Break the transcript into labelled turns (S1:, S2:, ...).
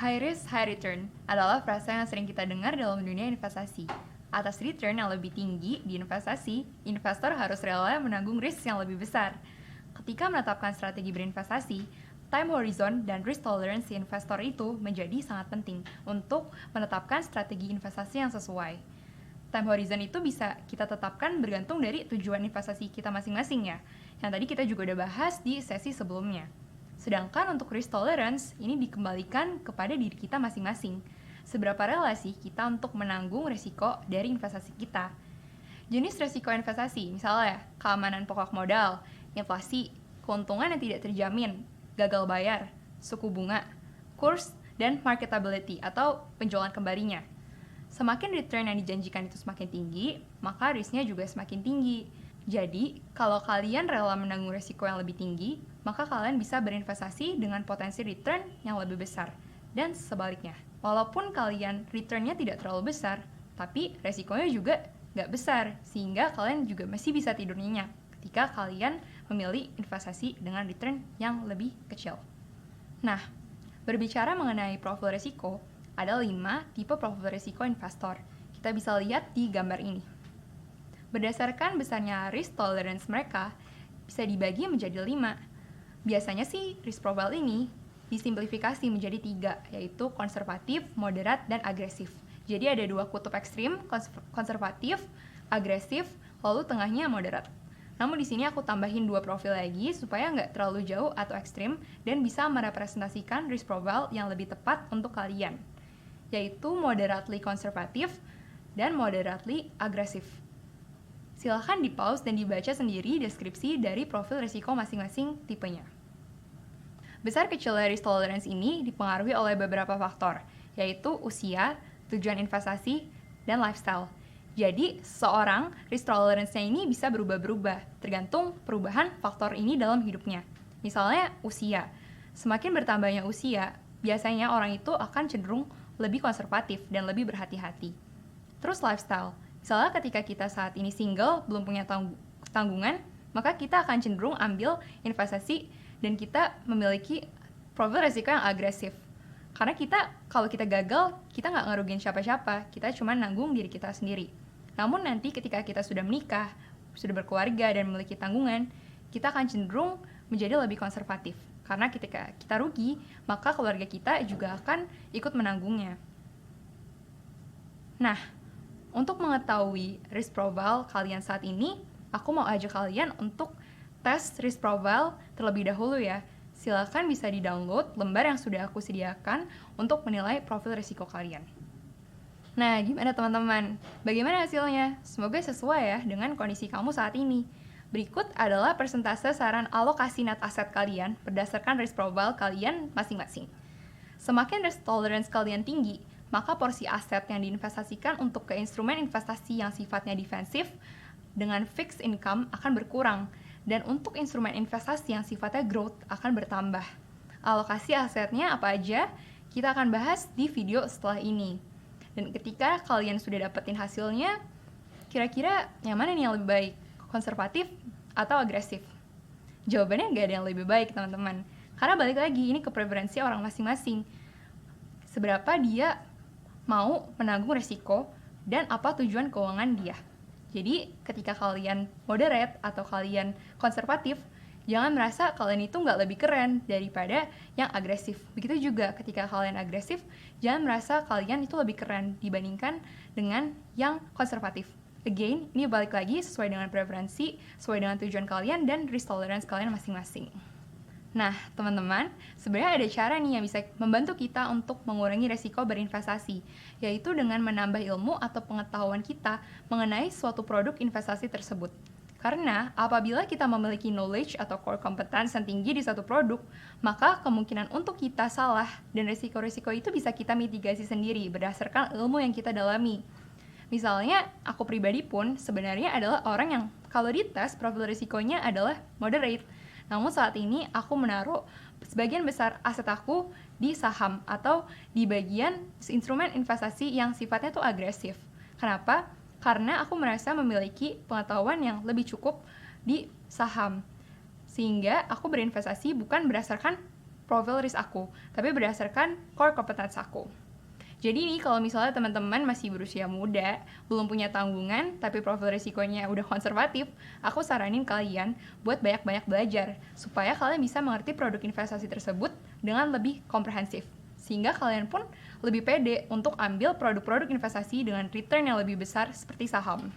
S1: High risk, high return adalah frasa yang sering kita dengar dalam dunia investasi. Atas return yang lebih tinggi di investasi, investor harus rela menanggung risk yang lebih besar. Ketika menetapkan strategi berinvestasi, time horizon dan risk tolerance si investor itu menjadi sangat penting untuk menetapkan strategi investasi yang sesuai. Time horizon itu bisa kita tetapkan bergantung dari tujuan investasi kita masing-masing ya, yang tadi kita juga udah bahas di sesi sebelumnya. Sedangkan untuk risk tolerance, ini dikembalikan kepada diri kita masing-masing. Seberapa rela sih kita untuk menanggung risiko dari investasi kita? Jenis risiko investasi, misalnya keamanan pokok modal, inflasi, keuntungan yang tidak terjamin, gagal bayar, suku bunga, kurs, dan marketability atau penjualan kembalinya. Semakin return yang dijanjikan itu semakin tinggi, maka risknya juga semakin tinggi. Jadi, kalau kalian rela menanggung risiko yang lebih tinggi, maka kalian bisa berinvestasi dengan potensi return yang lebih besar. Dan sebaliknya, walaupun kalian returnnya tidak terlalu besar, tapi resikonya juga nggak besar, sehingga kalian juga masih bisa tidur nyenyak ketika kalian memilih investasi dengan return yang lebih kecil. Nah, berbicara mengenai profil risiko, ada 5 tipe profil risiko investor. Kita bisa lihat di gambar ini. Berdasarkan besarnya risk tolerance mereka, bisa dibagi menjadi 5. Biasanya sih risk profile ini disimplifikasi menjadi 3, yaitu konservatif, moderat, dan agresif. Jadi ada 2 kutub ekstrim, konservatif, agresif, lalu tengahnya moderat. Namun di sini aku tambahin 2 profil lagi supaya nggak terlalu jauh atau ekstrim dan bisa merepresentasikan risk profile yang lebih tepat untuk kalian, yaitu moderately konservatif dan moderately agresif. Silahkan di-pause dan dibaca sendiri deskripsi dari profil risiko masing-masing tipenya. Besar kecilnya risk tolerance ini dipengaruhi oleh beberapa faktor, yaitu usia, tujuan investasi, dan lifestyle. Jadi, seorang risk tolerance-nya ini bisa berubah-berubah, tergantung perubahan faktor ini dalam hidupnya. Misalnya, usia. Semakin bertambahnya usia, biasanya orang itu akan cenderung lebih konservatif dan lebih berhati-hati. Terus lifestyle. Misalnya ketika kita saat ini single, belum punya tanggungan, maka kita akan cenderung ambil investasi dan kita memiliki profil risiko yang agresif. Karena kalau kita gagal, kita nggak ngerugiin siapa-siapa, kita cuma nanggung diri kita sendiri. Namun nanti ketika kita sudah menikah, sudah berkeluarga dan memiliki tanggungan, kita akan cenderung menjadi lebih konservatif. Karena ketika kita rugi, maka keluarga kita juga akan ikut menanggungnya. Nah, untuk mengetahui risk profile kalian saat ini, aku mau ajak kalian untuk tes risk profile terlebih dahulu ya. Silakan bisa di-download lembar yang sudah aku sediakan untuk menilai profil risiko kalian. Nah, gimana teman-teman? Bagaimana hasilnya? Semoga sesuai ya dengan kondisi kamu saat ini. Berikut adalah persentase saran alokasi net aset kalian berdasarkan risk profile kalian masing-masing. Semakin risk tolerance kalian tinggi, maka porsi aset yang diinvestasikan untuk ke instrumen investasi yang sifatnya defensif dengan fixed income akan berkurang, dan untuk instrumen investasi yang sifatnya growth akan bertambah. Alokasi asetnya apa aja, kita akan bahas di video setelah ini. Dan ketika kalian sudah dapetin hasilnya, kira-kira yang mana nih yang lebih baik? Konservatif atau agresif? Jawabannya nggak ada yang lebih baik, teman-teman. Karena balik lagi, ini ke preferensi orang masing-masing. Seberapa dia mau menanggung resiko dan apa tujuan keuangan dia. Jadi, ketika kalian moderate atau kalian konservatif, jangan merasa kalian itu nggak lebih keren daripada yang agresif. Begitu juga ketika kalian agresif, jangan merasa kalian itu lebih keren dibandingkan dengan yang konservatif. Again, ini balik lagi sesuai dengan preferensi, sesuai dengan tujuan kalian dan risk tolerance kalian masing-masing. Nah, teman-teman, sebenarnya ada cara nih yang bisa membantu kita untuk mengurangi resiko berinvestasi, yaitu dengan menambah ilmu atau pengetahuan kita mengenai suatu produk investasi tersebut. Karena apabila kita memiliki knowledge atau core competence yang tinggi di satu produk, maka kemungkinan untuk kita salah dan resiko-resiko itu bisa kita mitigasi sendiri berdasarkan ilmu yang kita dalami. Misalnya, aku pribadi pun sebenarnya adalah orang yang kalau dites profil risikonya adalah moderate. Namun saat ini aku menaruh sebagian besar aset aku di saham atau di bagian instrumen investasi yang sifatnya tuh agresif. Kenapa? Karena aku merasa memiliki pengetahuan yang lebih cukup di saham. Sehingga aku berinvestasi bukan berdasarkan profil risk aku, tapi berdasarkan core competence aku. Jadi nih kalau misalnya teman-teman masih berusia muda, belum punya tanggungan, tapi profil risikonya udah konservatif, aku saranin kalian buat banyak-banyak belajar, supaya kalian bisa mengerti produk investasi tersebut dengan lebih komprehensif. Sehingga kalian pun lebih pede untuk ambil produk-produk investasi dengan return yang lebih besar seperti saham.